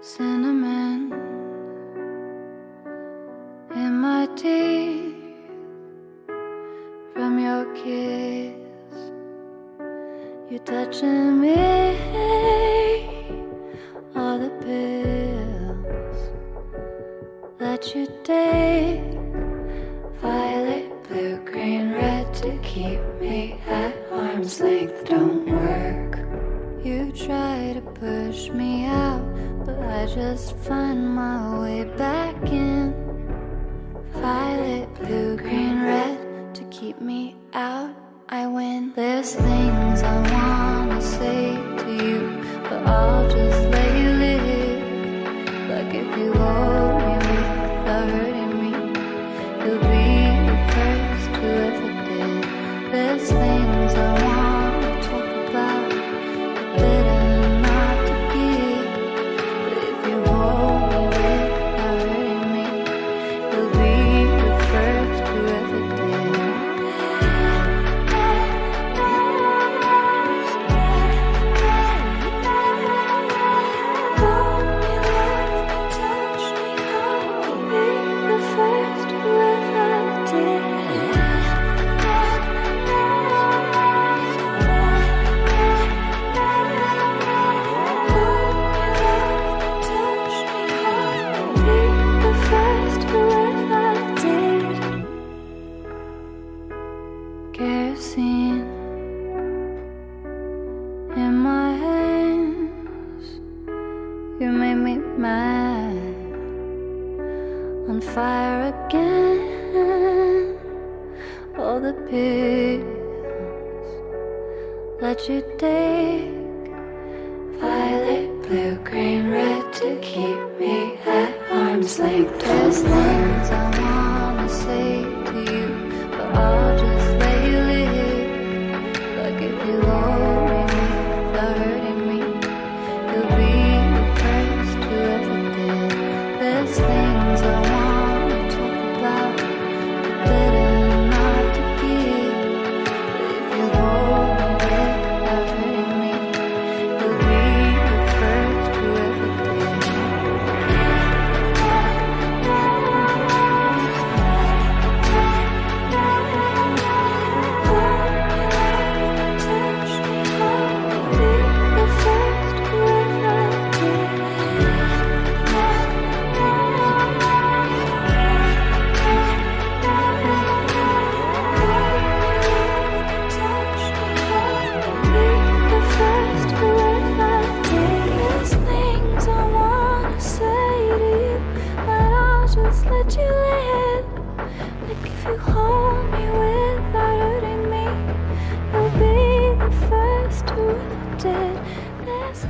cinnamon in my teeth from your kiss. You touching me, all the pills that you take, violet, blue, green, red, to keep me at arm's length don't work. You try to push me out, but I just find my way back in. Violet, blue, green, red, to keep me out, I win. There's things I wanna say to you, but I'll just let you live. Like if you hold me without hurting me, you'll be the first who ever did. There's things I wanna talk about, but better not to give. But if you hold me without hurting me, you'll be the first who ever did. Hold me, love me, touch me, I'll be the first who ever did. Kerosene in my hands, you made me mad, on fire again. All the pills that you take, violet, blue, green, red, to keep me at arm's length. There's things I wanna say to you, but I'll just let you live. Like if you hold me without hurting me, you'll be the first who ever did. There's things I wanna talk about, but better not to give. But if you hold me without hurting me, you'll be the first who ever did. Let you live. Like if you hold me without hurting me, you'll be the first who ever did. There's